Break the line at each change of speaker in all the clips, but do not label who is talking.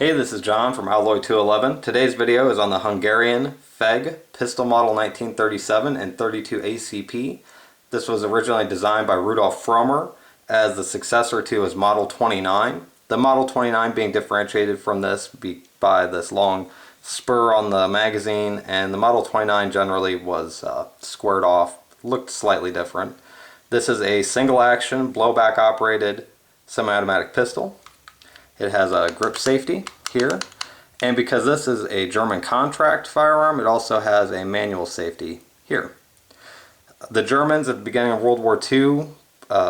Hey, this is John from Alloy211. Today's video is on the Hungarian FEG pistol model 1937 and 32 ACP. This was originally designed by Rudolf Frommer as the successor to his Model 29. The Model 29 being differentiated from this by this long spur on the magazine, and the Model 29 generally was squared off, looked slightly different. This is a single action blowback operated semi-automatic pistol. It has a grip safety here, and because this is a German contract firearm, it also has a manual safety here. The Germans at the beginning of World War II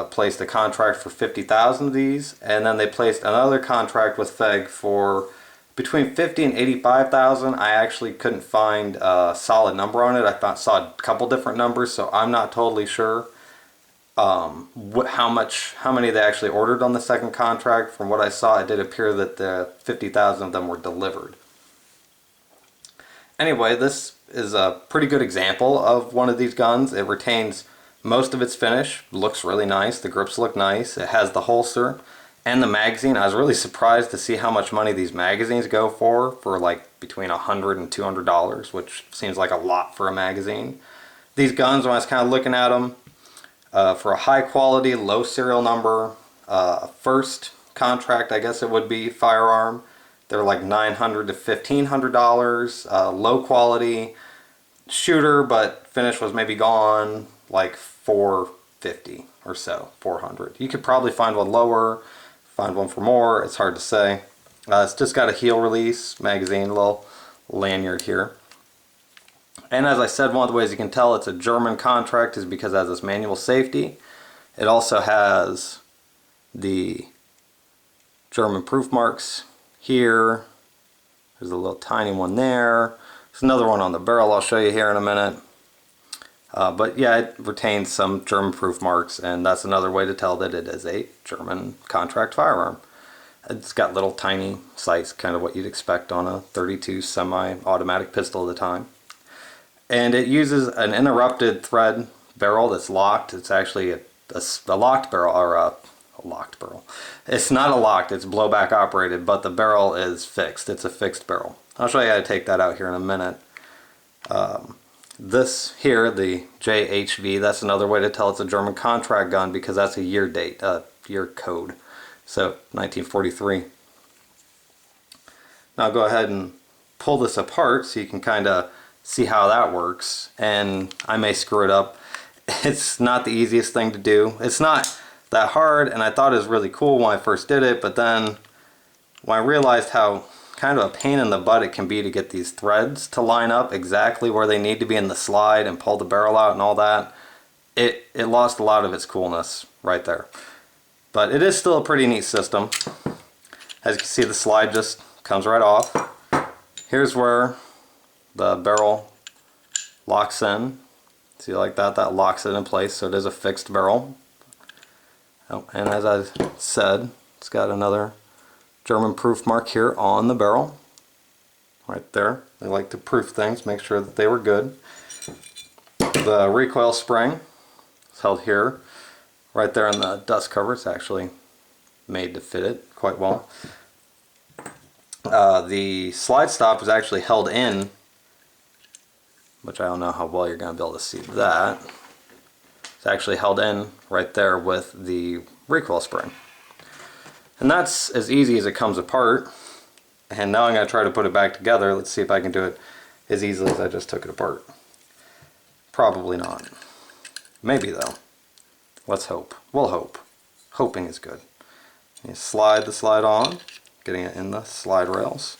placed a contract for 50,000 of these, and then they placed another contract with FEG for between 50 and 85,000. I actually couldn't find a solid number on it. I saw a couple different numbers, so I'm not totally sure how many they actually ordered on the second contract. From what I saw, it did appear that the 50,000 of them were delivered. Anyway, this is a pretty good example of one of these guns. It retains most of its finish, looks really nice, the grips look nice, it has the holster and the magazine. I was really surprised to see how much money these magazines go for like between $100 and $200, which seems like a lot for a magazine. These guns, when I was kind of looking at them, for a high quality, low serial number, first contract, I guess it would be, firearm, they're like $900 to $1,500. Low quality shooter, but finish was maybe gone, like $450 or so, $400. You could probably find one lower, find one for more, it's hard to say. It's just got a heel release magazine, little lanyard here. And as I said, one of the ways you can tell it's a German contract is because it has this manual safety. It also has the German proof marks here. There's a little tiny one there. There's another one on the barrel I'll show you here in a minute. But yeah, it retains some German proof marks, and that's another way to tell that it is a German contract firearm. It's got little tiny sights, kind of what you'd expect on a 32 semi-automatic pistol at the time. And it uses an interrupted thread barrel that's locked. It's actually a locked barrel, or a locked barrel. It's not a locked, it's blowback operated, but the barrel is fixed. It's a fixed barrel. I'll show you how to take that out here in a minute. This here, the JHV, that's another way to tell it's a German contract gun because that's a year date, year code. So 1943. Now go ahead and pull this apart so you can kind of see how that works, and I may screw it up. It's not the easiest thing to do. It's not that hard, and I thought it was really cool when I first did it, but then when I realized how kind of a pain in the butt it can be to get these threads to line up exactly where they need to be in the slide and pull the barrel out and all that, it lost a lot of its coolness right there. But it is still a pretty neat system. As you can see, the slide just comes right off. Here's where the barrel locks in. See, like that locks it in place, so it is a fixed barrel. Oh, and as I said, it's got another German proof mark here on the barrel right there. They like to proof things, make sure that they were good. The recoil spring is held here, right there in the dust cover. It's actually made to fit it quite well. The slide stop is actually held in, which I don't know how well you're going to be able to see that. It's actually held in right there with the recoil spring. And that's as easy as it comes apart. And now I'm going to try to put it back together. Let's see if I can do it as easily as I just took it apart. Probably not. Maybe though. Let's hope. We'll hope. Hoping is good. You slide the slide on, getting it in the slide rails.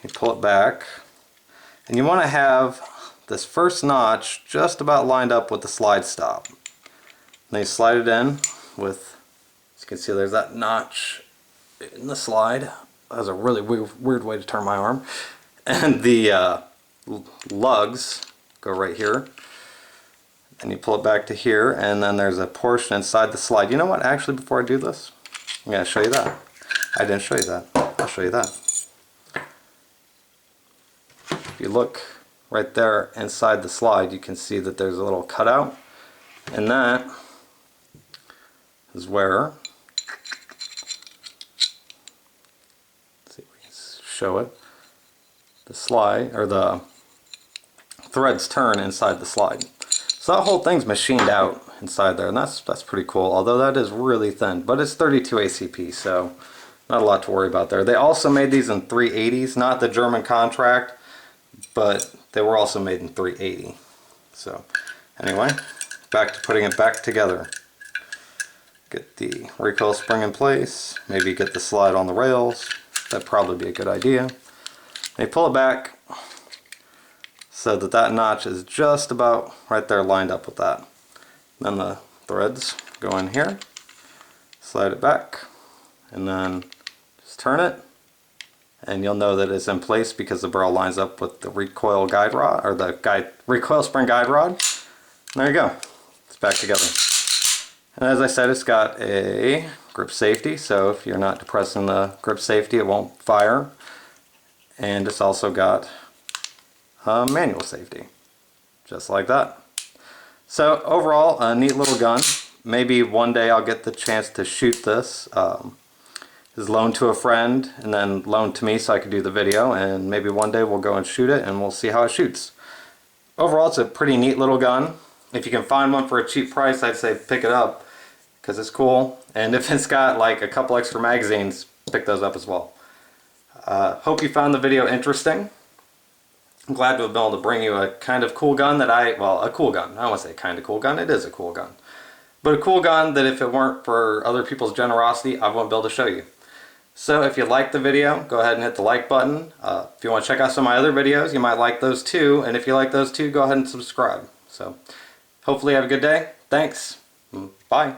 You pull it back. And you want to have this first notch just about lined up with the slide stop. Then you slide it in with, as you can see, there's that notch in the slide. That was a really weird way to turn my arm. And the lugs go right here. And you pull it back to here, and then there's a portion inside the slide. You know what, actually, before I do this, I'm going to show you that. I didn't show you that. I'll show you that. If you look right there inside the slide, you can see that there's a little cutout, and that is where, let's see if we can show it. The slide, or the threads turn inside the slide. So that whole thing's machined out inside there, and that's pretty cool, although that is really thin. But it's 32 ACP, so not a lot to worry about there. They also made these in 380s, not the German contract, but they were also made in 380. So anyway, back to putting it back together. Get the recoil spring in place, maybe get the slide on the rails. That'd probably be a good idea. They pull it back so that that notch is just about right there lined up with that. Then the threads go in here, slide it back, and then just turn it, and you'll know that it's in place because the barrel lines up with the recoil guide rod, or the recoil spring guide rod. And there you go, it's back together. And as I said, it's got a grip safety, so if you're not depressing the grip safety, it won't fire. And it's also got a manual safety, just like that. So overall, a neat little gun. Maybe one day I'll get the chance to shoot this. It's loaned to a friend and then loaned to me so I could do the video, and maybe one day we'll go and shoot it and we'll see how it shoots. Overall, it's a pretty neat little gun. If you can find one for a cheap price, I'd say pick it up because it's cool. And if it's got like a couple extra magazines, pick those up as well. Hope you found the video interesting. I'm glad to have been able to bring you a kind of cool gun that a cool gun. I don't want to say kind of cool gun, it is a cool gun. But a cool gun that if it weren't for other people's generosity, I wouldn't be able to show you. So if you liked the video, go ahead and hit the like button. If you want to check out some of my other videos, you might like those too. And if you like those too, go ahead and subscribe. So hopefully you have a good day. Thanks. Bye.